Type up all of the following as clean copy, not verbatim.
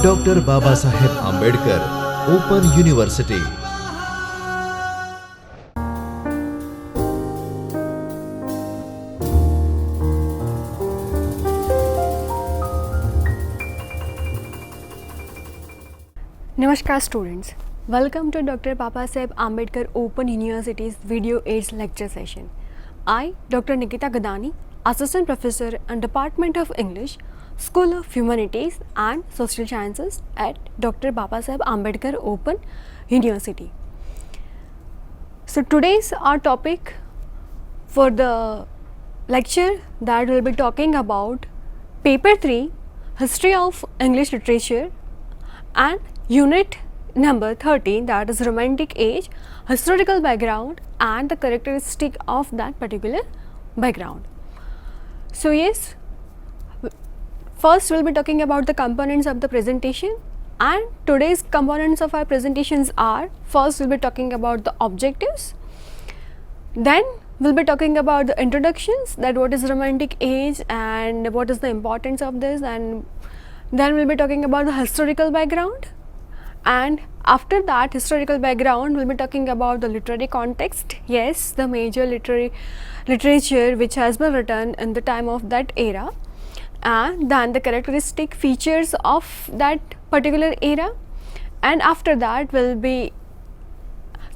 Doctor Babasaheb Ambedkar open university. Namaskar students, welcome to Dr. Babasaheb Ambedkar Open University's Video Aids lecture session. I, Dr. Nikita Gadani, Assistant Professor and Department of English, School of Humanities and Social Sciences at Dr. Babasaheb Ambedkar Open University. So today's our topic for the lecture that will be talking about Paper 3, History of English Literature, and Unit number 13, that is Romantic Age, Historical Background and the characteristic of that particular background. So yes, first we will be talking about the components of the presentation, and today's components of our presentations are: first we will be talking about the objectives, then we will be talking about the introductions, that what is Romantic Age and what is the importance of this, and then we will be talking about the historical background, and after that historical background we will be talking about the literary context, yes, the major literature which has been written in the time of that era, and then the characteristic features of that particular era, and after that we will be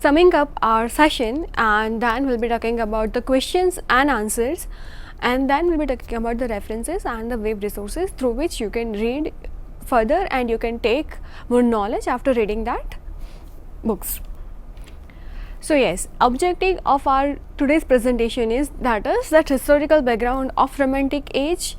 summing up our session, and then we will be talking about the questions and answers, and then we will be talking about the references and the web resources through which you can read further and you can take more knowledge after reading that books. So yes, objective of our today's presentation is that historical background of Romantic Age,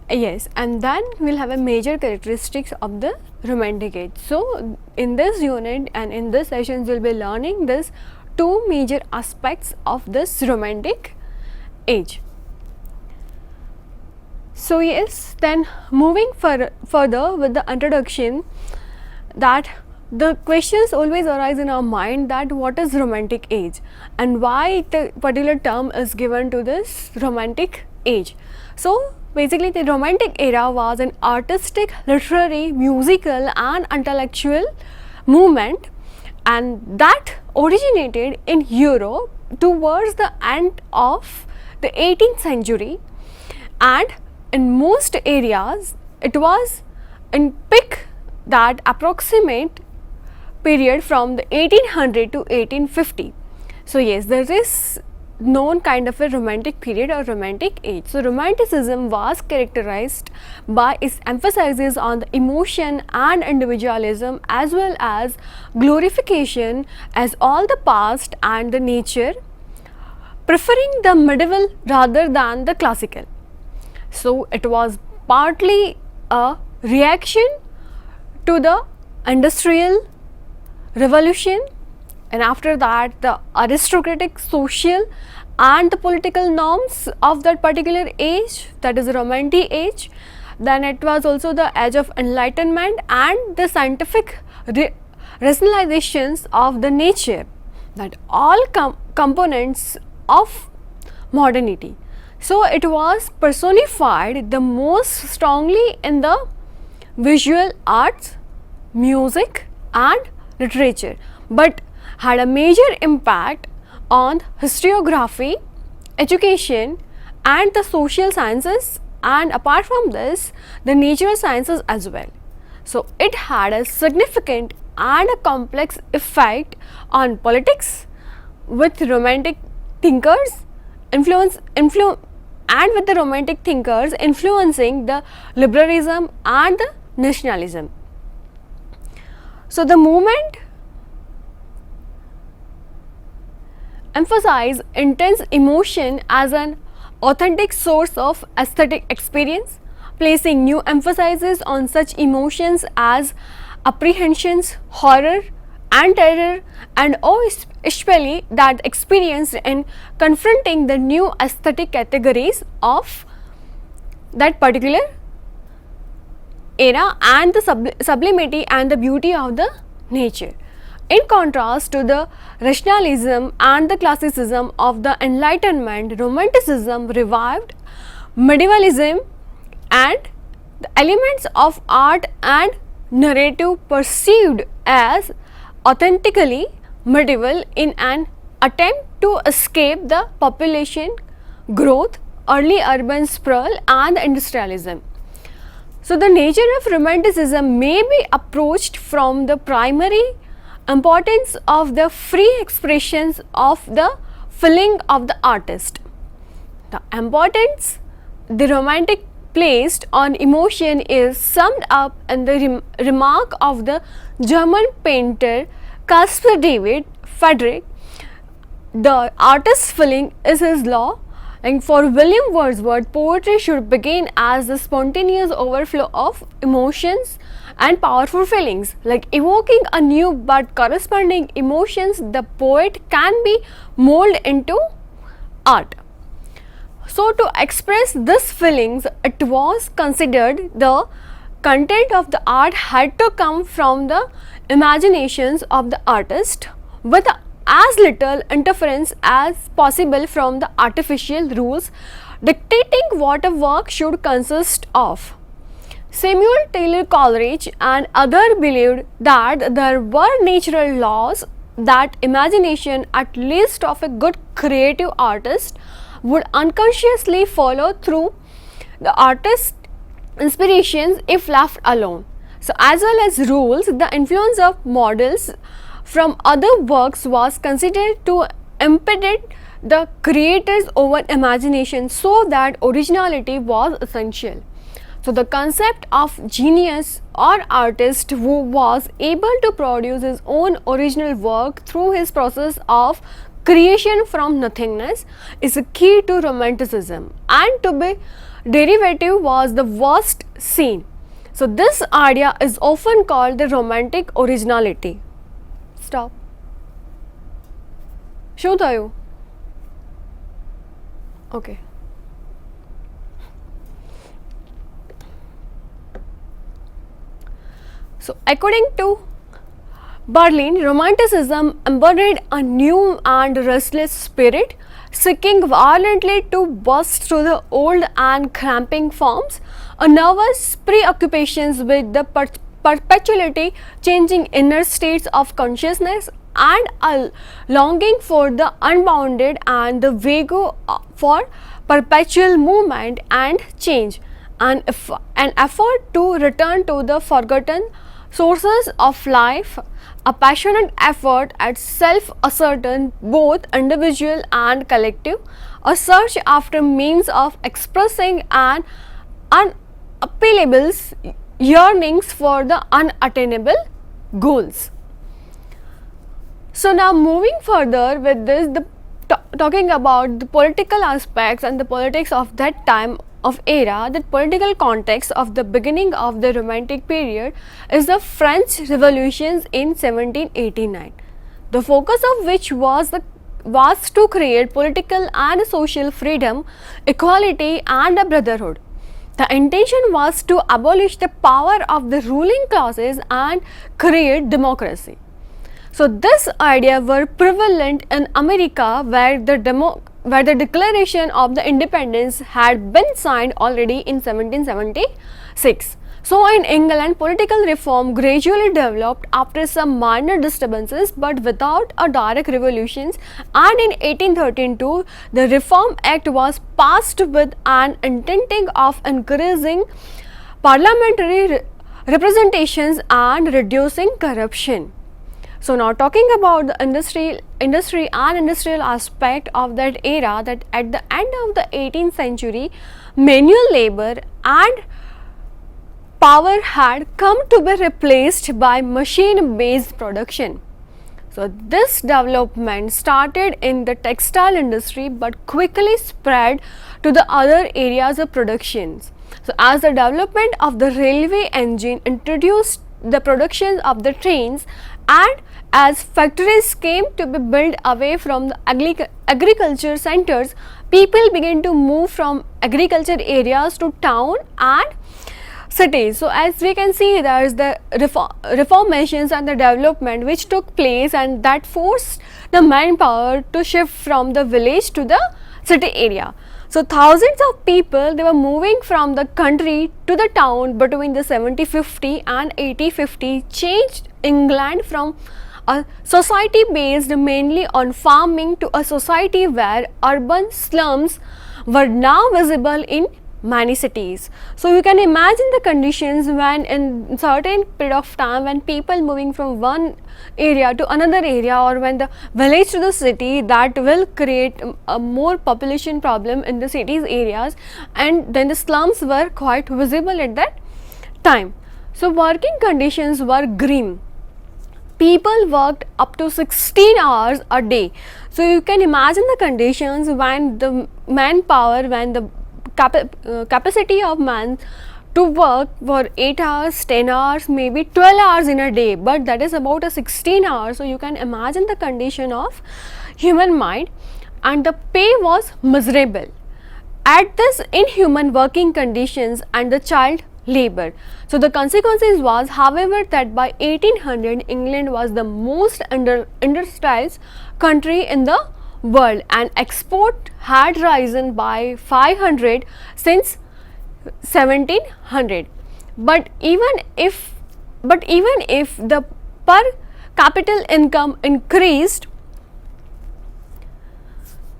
yes, and then we'll have a major characteristics of the Romantic Age. So in this unit and in this sessions we'll be learning this two major aspects of this Romantic Age. So yes, then moving further with the introduction, that the questions always arise in our mind that what is Romantic Age and why the particular term is given to this Romantic Age. So basically the Romantic era was an artistic, literary, musical and intellectual movement, and that originated in Europe towards the end of the 18th century, and in most areas it was in peak that approximate period from the 1800 to 1850. So yes, there is known kind of a romantic period or Romantic Age. So Romanticism was characterized by its emphasis on the emotion and individualism, as well as glorification as all the past and the nature, preferring the medieval rather than the classical. So it was partly a reaction to the industrial revolution, and after that the aristocratic, social and the political norms of that particular age, that is the Romantic Age. Then it was also the age of enlightenment and the scientific rationalizations of the nature, that all components of modernity. So it was personified the most strongly in the visual arts, music and literature, but had a major impact on historiography, education and the social sciences, and apart from this the natural sciences as well. So it had a significant and a complex effect on politics, with romantic thinkers with the romantic thinkers influencing the liberalism and the nationalism. So the movement emphasized intense emotion as an authentic source of aesthetic experience, placing new emphasis on such emotions as apprehensions, horror and terror, and especially that experienced in confronting the new aesthetic categories of that particular era and the sublimity and the beauty of the nature. In contrast to the rationalism and the classicism of the Enlightenment, Romanticism revived medievalism and The elements of art and narrative perceived as authentically medieval in an attempt to escape the population growth, early urban sprawl and industrialism. So, the nature of romanticism may be approached from the primary importance of the free expressions of the feeling of the artist. The importance the romantic placed on emotion is summed up in the remark of the German painter Caspar David Friedrich. The artist's feeling is his law, and for William Wordsworth, poetry should begin as the spontaneous overflow of emotions and powerful feelings, like evoking a new but corresponding emotions the poet can be molded into art. So, to express these feelings, it was considered the content of the art had to come from the imaginations of the artist with as little interference as possible from the artificial rules dictating what a work should consist of. Samuel Taylor Coleridge and others believed that there were natural laws that imagination, at least of a good creative artist, would unconsciously follow through the artist's inspirations if left alone. So, as well as rules, the influence of models from other works was considered to impede the creator's own imagination, so that originality was essential. So, the concept of genius or artist who was able to produce his own original work through his process of creation from nothingness is a key to romanticism, and to be derivative was the worst sin. So, this idea is often called the romantic originality. Stop. શું થયું? Okay. So, according to Berlin, Romanticism embodied a new and restless spirit, seeking violently to burst through the old and cramping forms, a nervous preoccupations with the perpetually changing inner states of consciousness, and a longing for the unbounded and the vague for perpetual movement and change, an effort to return to the forgotten sources of life, a passionate effort at self-ascertain, both individual and collective, a search after means of expressing an unappealable yearnings for the unattainable goals. So, now moving further with this, talking about the political aspects and the politics of that time of era, the political context of the beginning of the Romantic period is the French revolutions in 1789, the focus of which was to create political and social freedom, equality and a brotherhood. The intention was to abolish the power of the ruling classes and create democracy. So, this idea were prevalent in America, where the Declaration of the Independence had been signed already in 1776. So, in England, political reform gradually developed after some minor disturbances, but without a direct revolution, and in 1832 the Reform Act was passed with an intenting of increasing parliamentary representations and reducing corruption. So, now talking about the industry and industrial aspect of that era, that at the end of the 18th century, manual labor and power had come to be replaced by machine based production. So, this development started in the textile industry but quickly spread to the other areas of productions. So, as the development of the railway engine introduced the production of the trains, and as factories came to be built away from the agriculture centers, people began to move from agriculture areas to town and cities. So, as we can see, there is the reformations and the development which took place, and that forced the manpower to shift from the village to the city area. So thousands of people, they were moving from the country to the town between the 1750 and 1850, changed England from a society based mainly on farming to a society where urban slums were now visible in many cities. So you can imagine the conditions when in certain period of time when people moving from one area to another area, or when the village to the city, that will create a more population problem in the cities areas, and then the slums were quite visible at that time. So working conditions were grim. People worked up to 16 hours a day. So you can imagine the conditions when the manpower, when the capacity of man to work for 8 hours, 10 hours, maybe 12 hours in a day, but that is about a 16 hours. So you can imagine the condition of human mind, and the pay was miserable at this inhuman working conditions and the child labor. So the consequences was, however, that by 1800 England was the most industrialized country in the world, and export had risen by 500 since 1700. But even if the per capita income increased,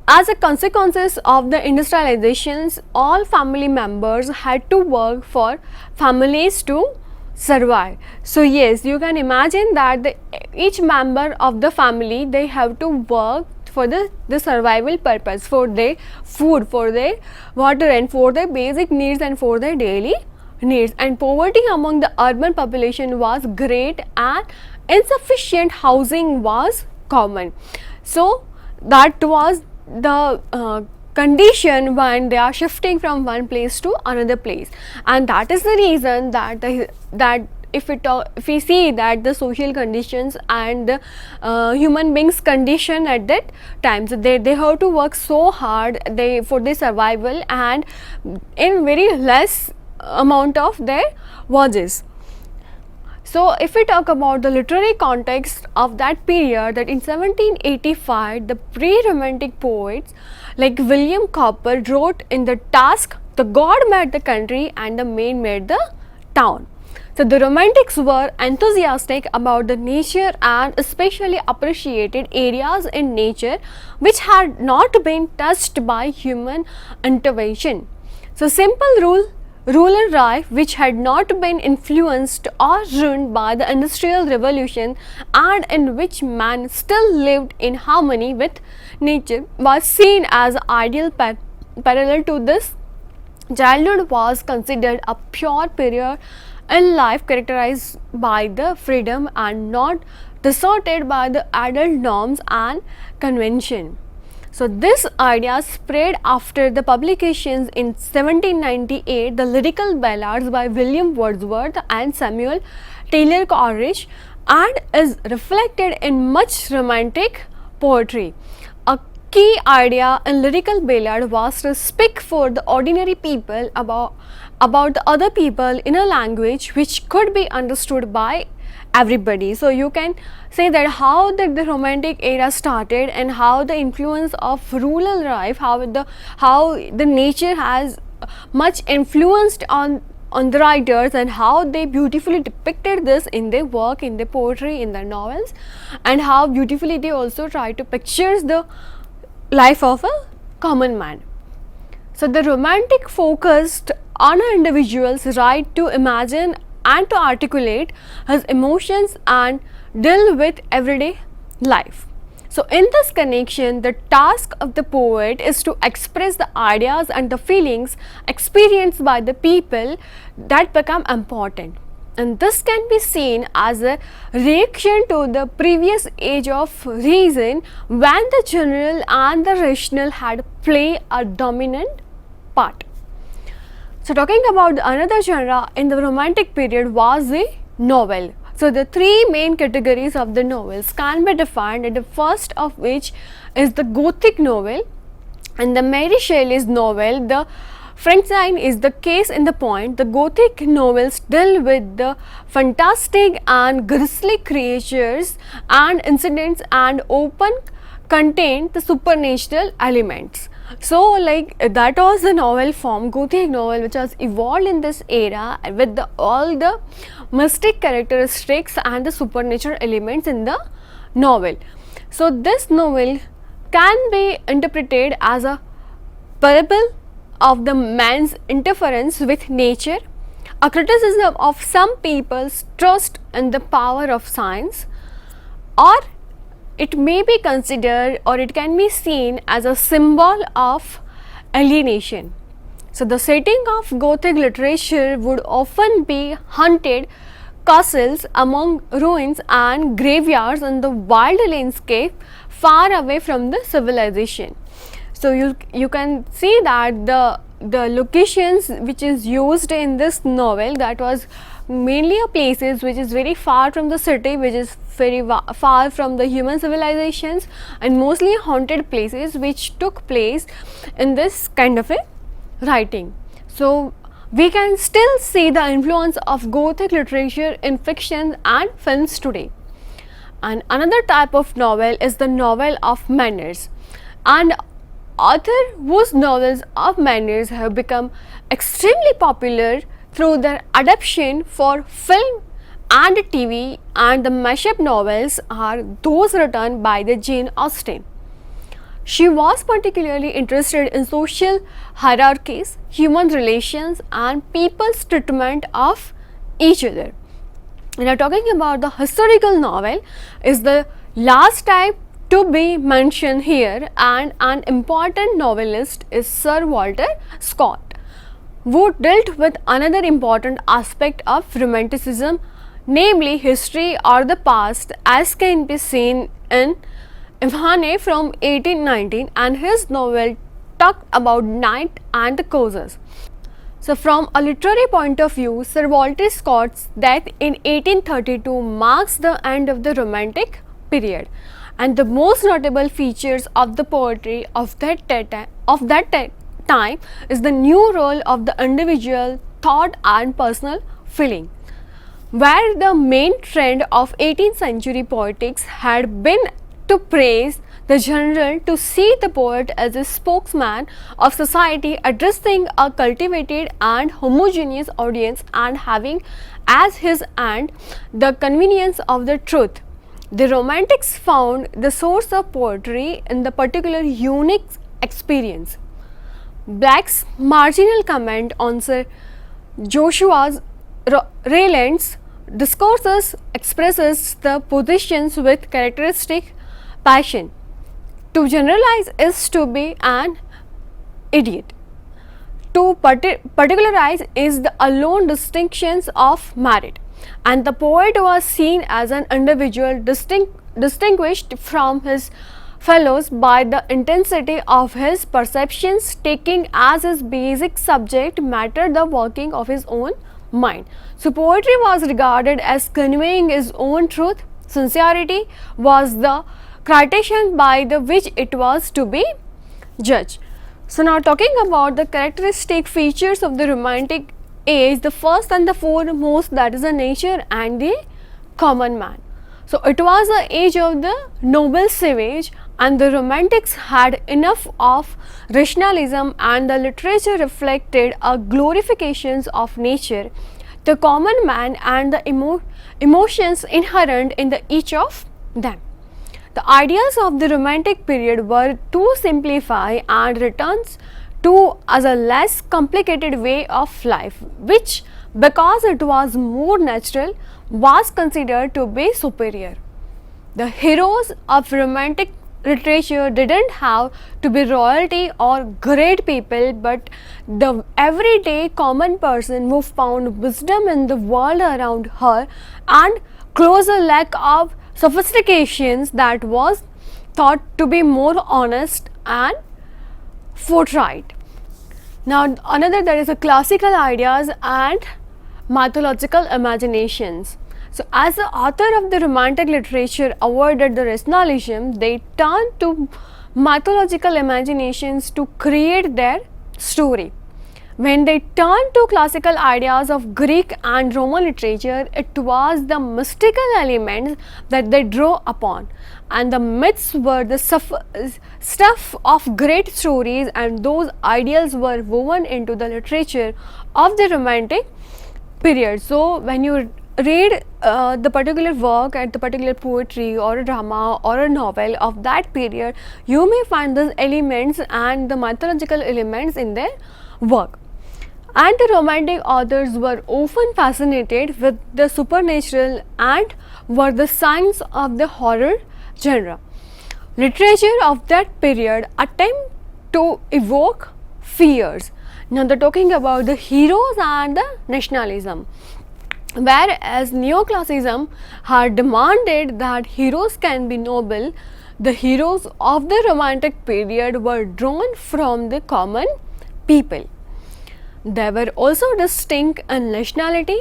as a consequence of the industrializations, all family members had to work for families to survive. So yes, you can imagine that each member of the family, they have to work for the survival purpose, for their food, for their water, and for their basic needs, and for their daily needs. And poverty among the urban population was great, and insufficient housing was common. So that was the condition when they are shifting from one place to another place, and that is the reason that if we see that the social conditions and the human beings condition at that time, so they have to work so hard for their survival, and in very less amount of their wages. So if we talk about the literary context of that period, that in 1785 the pre-romantic poets like William Cowper wrote in the task, the god made the country and the man made the town. So the romantics were enthusiastic about the nature and especially appreciated areas in nature which had not been touched by human intervention. So simple rural life which had not been influenced or ruined by the industrial revolution, and in which man still lived in harmony with nature, was seen as an ideal parallel to this. Childhood was considered a pure period in life characterized by the freedom and not distorted by the adult norms and convention. So this idea spread after the publications in 1798 the lyrical ballads by William Wordsworth and Samuel Taylor Coleridge, and is reflected in much romantic poetry. A key idea in lyrical ballad was to speak for the ordinary people about the other people in a language which could be understood by everybody. So you can say that how the romantic era started, and how the influence of rural life, how the nature has much influenced on the writers, and how they beautifully depicted this in their work, in their poetry, in their novels, and how beautifully they also try to picture the life of a common man. So the romantic focused on an individual's right to imagine and to articulate his emotions and deal with everyday life. So in this connection, the task of the poet is to express the ideas and the feelings experienced by the people that become important. And this can be seen as a reaction to the previous age of reason, when the general and the rational had played a dominant part. So talking about another genre in the romantic period was the novel. So the three main categories of the novels can be defined, and the first of which is the Gothic novel, and the Mary Shelley's novel. The Frankenstein is the case in the point. The Gothic novels deal with the fantastic and grisly creatures and incidents, and often contain the supernatural elements. So, like that was the novel form, Gothic novel, which was evolved in this era with all the mystic characteristics and the supernatural elements in the novel. So, this novel can be interpreted as a parable of the man's interference with nature, a criticism of some people's trust in the power of science, or it may be considered or it can be seen as a symbol of alienation. So, the setting of Gothic literature would often be haunted castles among ruins and graveyards in the wild landscape far away from the civilization. So, you can see that the locations which is used in this novel, that was mainly a places which is very far from the city, which is very far from the human civilizations, and mostly haunted places which took place in this kind of a writing. So, we can still see the influence of Gothic literature in fiction and films today. And another type of novel is the novel of manners, and author whose novels of manners have become extremely popular through their adaptation for film and TV, and the mashup novels are those written by the Jane Austen. She was particularly interested in social hierarchies, human relations, and people's treatment of each other. Now, talking about the historical novel is the last type to be mentioned here, and an important novelist is Sir Walter Scott, who dealt with another important aspect of Romanticism, namely history or the past, as can be seen in Ivane from 1819, and his novel talked about night and the causes. So, from a literary point of view, Sir Walter Scott's death in 1832 marks the end of the Romantic period, and the most notable features of the poetry of that time is the new role of the individual thought and personal feeling. Where the main trend of 18th century poetics had been to praise the general, to see the poet as a spokesman of society addressing a cultivated and homogeneous audience and having as his end the convenience of the truth. The Romantics found the source of poetry in the particular unique experience. Black's marginal comment on Sir Joshua Rayland's discourses expresses the positions with characteristic passion. To generalize is to be an idiot. To particularize is the alone distinctions of merit, and the poet was seen as an individual distinguished from his fellows by the intensity of his perceptions, taking as his basic subject matter the working of his own mind. So, poetry was regarded as conveying his own truth. Sincerity was the criterion by the which it was to be judged. So, now talking about the characteristic features of the Romantic age, the first and the foremost, that is the nature and the common man. So, it was the age of the noble savage, and the Romantics had enough of rationalism, and the literature reflected a glorifications of nature, the common man, and the emotions inherent in each of them. The ideas of the Romantic period were to simplify and returns to as a less complicated way of life, which, because it was more natural, was considered to be superior. The heroes of Romantic literature didn't have to be royalty or great people, but the everyday common person who found wisdom in the world around her and closer lack of sophistications that was thought to be more honest and forthright. Now, another, that is a classical ideas and mythological imaginations. So, as the author of the Romantic literature avoided the rationalism, they turned to mythological imaginations to create their story. When they turned to classical ideas of Greek and Roman literature, it was the mystical elements that they drew upon, and the myths were the stuff of great stories, and those ideals were woven into the literature of the Romantic period. So, when you read the particular work and the particular poetry or a drama or a novel of that period, you may find those elements and the mythological elements in their work. And the Romantic authors were often fascinated with the supernatural and were the signs of the horror genre. Literature of that period attempt to evoke fears. Now they're talking about the heroes and the nationalism. Whereas neoclassicism had demanded that heroes can be noble, the heroes of the Romantic period were drawn from the common people. They were also distinct in nationality,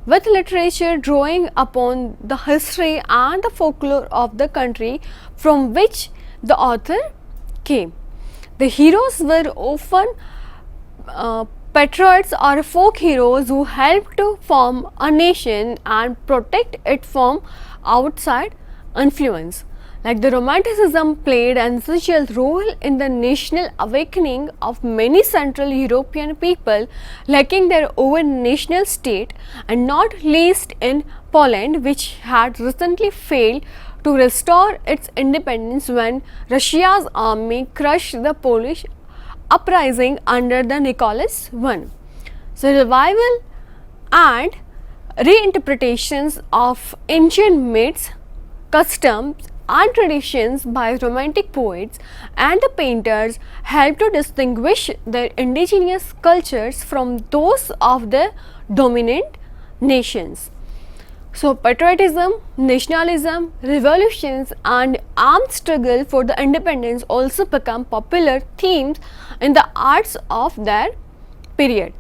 with literature drawing upon the history and the folklore of the country from which the author came. The heroes were often patriots or folk heroes who helped to form a nation and protect it from outside influence. Like the Romanticism played an essential role in the national awakening of many Central European people lacking their own national state, and not least in Poland, which had recently failed to restore its independence when Russia's army crushed the Polish uprising under the Nicholas I. So, revival and reinterpretations of ancient myths, customs, and traditions by Romantic poets and the painters helped to distinguish their indigenous cultures from those of the dominant nations. So, patriotism, nationalism, revolutions, and armed struggle for the independence also become popular themes in the arts of their period.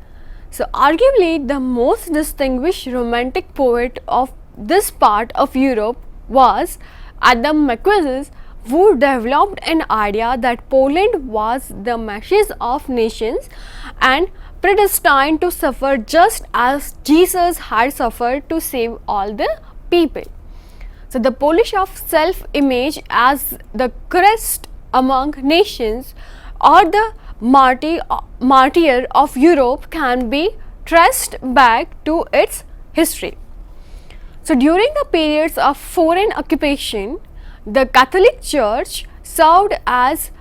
So, arguably, the most distinguished Romantic poet of this part of Europe was Adam Mickiewicz, who developed an idea that Poland was the meshes of nations and predestined to suffer just as Jesus had suffered to save all the people. So, the polish of self-image as the Christ among nations or the martyr of Europe can be traced back to its history. So, during the periods of foreign occupation, the Catholic Church served as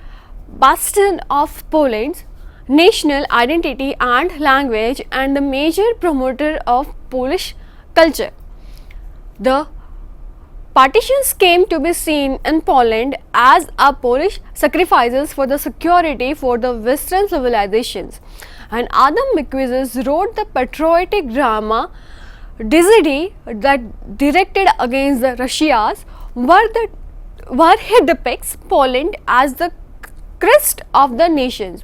bastion of Poland's national identity and language and the major promoter of Polish culture. The partitions came to be seen in Poland as a Polish sacrifices for the security for the Western civilizations, and Adam Mickiewicz wrote the patriotic drama Dizzy that directed against the Russias, where he depicts Poland as the Christ of the nations.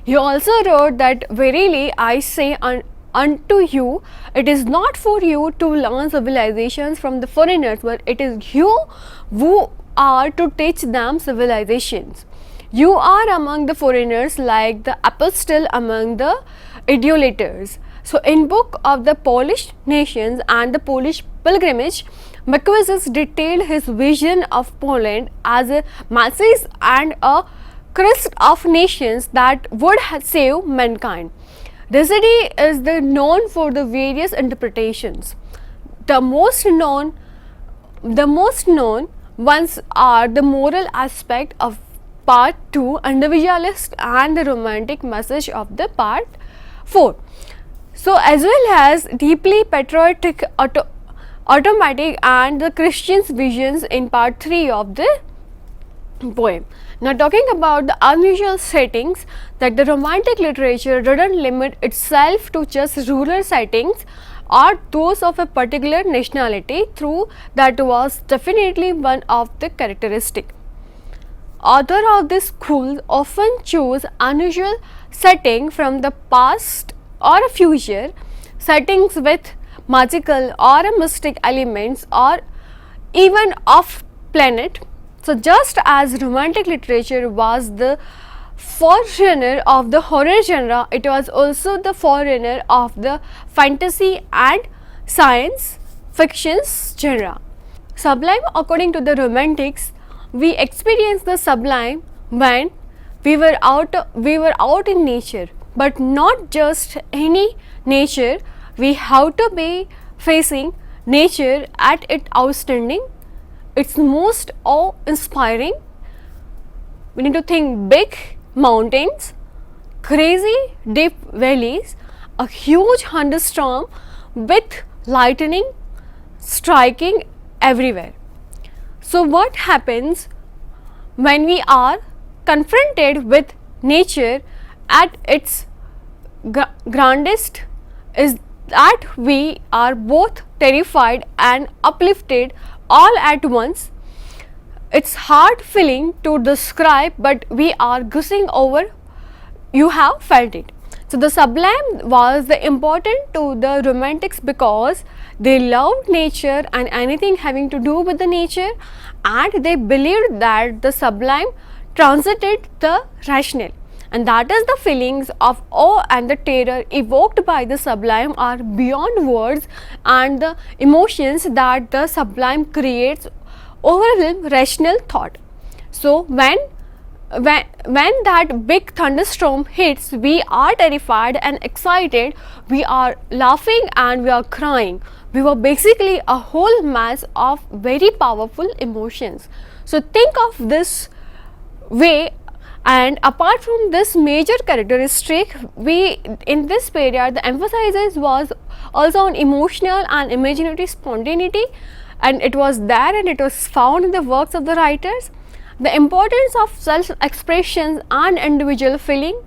He also wrote that verily I say unto you, it is not for you to learn civilizations from the foreigners, but it is you who are to teach them civilizations. You are among the foreigners like the apostle among the idolaters. So, in book of the Polish nations and the Polish pilgrimage, Mickiewicz detailed his vision of Poland as a Messiah and a Christ of nations that would save mankind. Dizzy is known for the various interpretations. The most known ones are the moral aspect of part 2, individualist, and the romantic message of the part 4. So, as well as deeply patriotic, automatic, and the Christian's visions in part 3 of the poem. Now, talking about the unusual settings, that the romantic literature didn't limit itself to just rural settings or those of a particular nationality, through that was definitely one of the characteristic. Author of this school often choose unusual setting from the past or a future, settings with magical or mystic elements or even off planet. So, just as romantic literature was the forerunner of the horror genre, it was also the forerunner of the fantasy and science fiction genre. Sublime, according to the Romantics, we experienced the sublime when we were out in nature, but not just any nature. We have to be facing nature at its outstanding, its most awe-inspiring. We need to think big mountains, crazy deep valleys, a huge thunderstorm with lightning striking everywhere. So, what happens when we are confronted with nature at its grandest is that we are both terrified and uplifted all at once. It's hard feeling to describe, but we are gushing over. You have felt it. So the sublime was the important to the Romantics because they loved nature and anything having to do with the nature, and they believed that the sublime transited the rational, and that is the feelings of awe and the terror evoked by the sublime are beyond words, and the emotions that the sublime creates overwhelm rational thought. So when that big thunderstorm hits, we are terrified and excited, we are laughing and we are crying. We were basically a whole mass of very powerful emotions. So think of this way. And apart from this major characteristic, we in this period the emphasis was also on emotional and imaginary spontaneity, and it was there and it was found in the works of the writers. The importance of self-expression and individual feeling,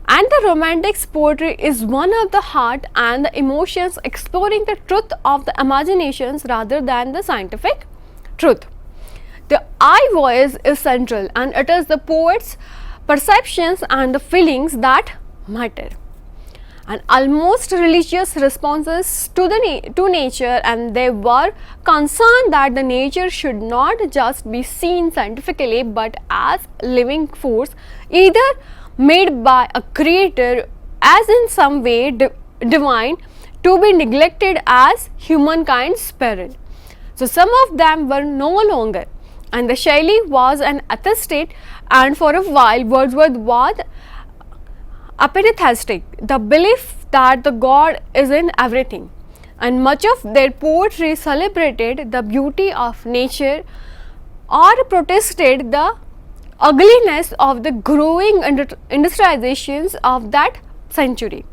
and the Romantics poetry is one of the heart and the emotions, exploring the truth of the imaginations rather than the scientific truth. The I voice is central, and it is the poet's perceptions and the feelings that matter. And almost religious responses to to nature, and they were concerned that the nature should not just be seen scientifically but as living force, either made by a creator as in some way divine, to be neglected as humankind's parent. So some of them were no longer, and the Shelley was an atheist, and for a while Wordsworth was apatheistic, the belief that the God is in everything, and much of their poetry celebrated the beauty of nature or protested the ugliness of the growing industrializations of that century.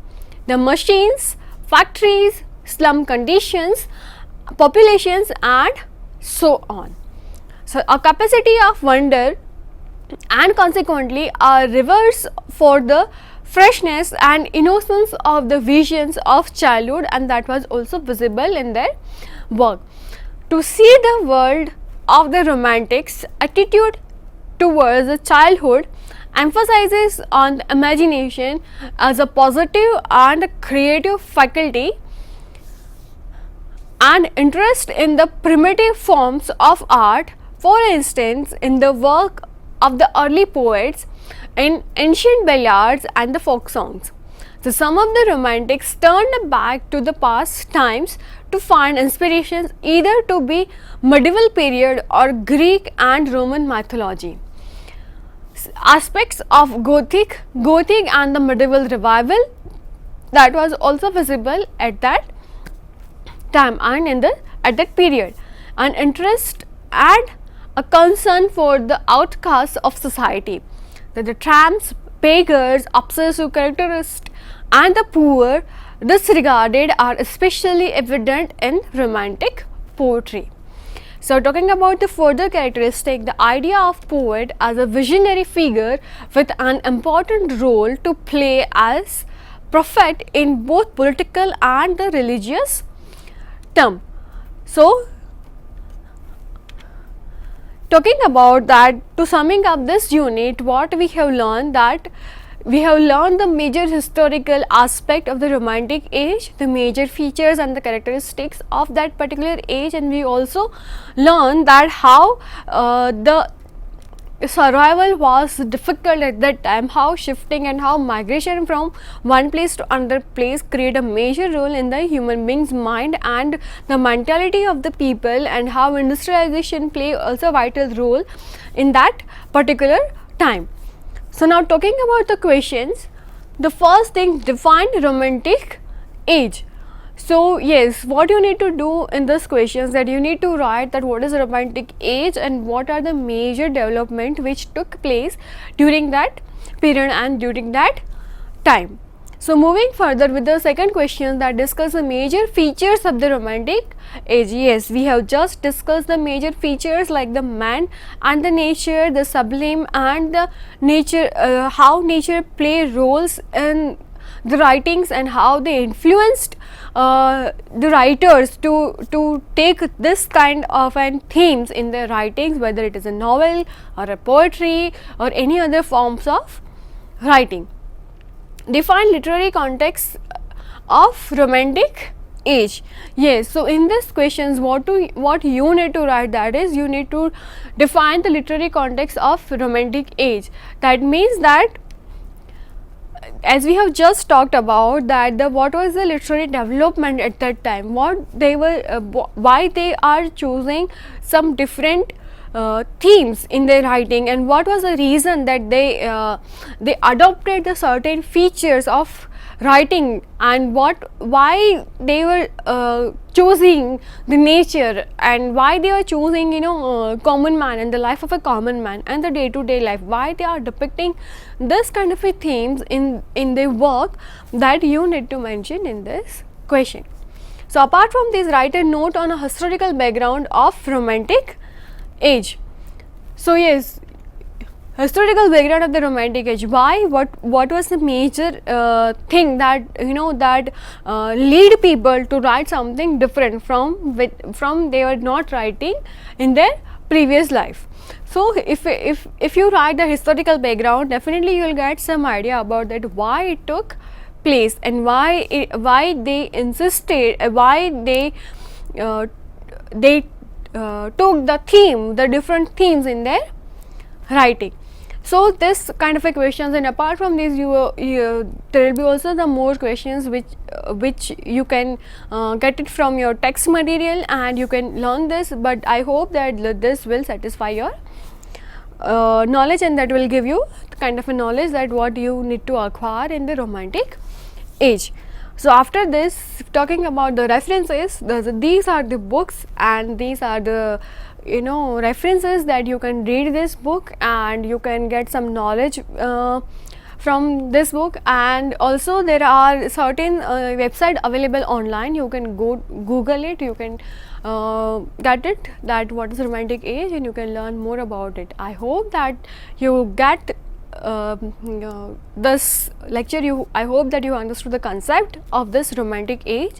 The machines, factories, slum conditions, populations, and so on. So a capacity of wonder, and consequently a reverse for the freshness and innocence of the visions of childhood, and that was also visible in their work. To see the world of the Romantics, attitude towards the childhood emphasizes on the imagination as a positive and creative faculty, and interest in the primitive forms of art, for instance in the work of the early poets, in ancient ballads and the folk songs. So some of the Romantics turned back to the past times to find inspirations either to be medieval period or Greek and Roman mythology. Aspects of Gothic and the medieval revival, that was also visible at that time and at that period. An interest and a concern for the outcasts of society, that the tramps, beggars, obsessive characterists, and the poor disregarded are especially evident in Romantic poetry. So talking about the further characteristic, the idea of poet as a visionary figure with an important role to play as prophet in both political and the religious term. So talking about that, to summing up this unit, what we have learned, that we have learned the major historical aspect of the Romantic age, the major features and the characteristics of that particular age, and we also learned that how the survival was difficult at that time, how shifting and how migration from one place to another place create a major role in the human being's mind and the mentality of the people, and how industrialization play also a vital role in that particular time. So now talking about the questions, the first thing, define romantic age. So yes, what you need to do in this questions, that you need to write that what is romantic age and what are the major development which took place during that period and during that time. So moving further with the second question, that discuss the major features of the romantic age. Yes, we have just discussed the major features like the man and the nature, the sublime and the nature, how nature play roles in the writings and how they influenced the writers to take this kind of themes in their writings, whether it is a novel or a poetry or any other forms of writing. Define literary context of romantic age. Yes, so in this questions, what you need to write, that is you need to define the literary context of romantic age. That means that, as we have just talked about, that what was the literary development at that time, what they were, why they are choosing some different themes in their writing, and what was the reason that they adopted the certain features of writing, and why they were choosing the nature, and why they are choosing common man and the life of a common man and the day-to-day life, why they are depicting this kind of a themes in their work, that you need to mention in this question. So apart from this, write a note on a historical background of romantic age. So yes, historical background of the romantic age. Why? What was the major thing that that lead people to write something different from they were not writing in their previous life. So if you write the historical background, definitely you will get some idea about that, why it took place and why they insisted, why they took the theme, the different themes in their writing. So this kind of a questions, and apart from these, there will be also the more questions which you can get it from your text material and you can learn this. But I hope that this will satisfy your knowledge, and that will give you kind of a knowledge that what you need to acquire in the romantic age. So after this, talking about the references, these are the books and these are the references that you can read this book and you can get some knowledge from this book. And also there are certain website available online, you can go Google it, you can get it, that what is romantic age, and you can learn more about it. I hope that you get this lecture, I hope that you understood the concept of this romantic age,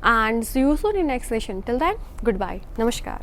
and see you soon in next session. Till then, goodbye, namaskar.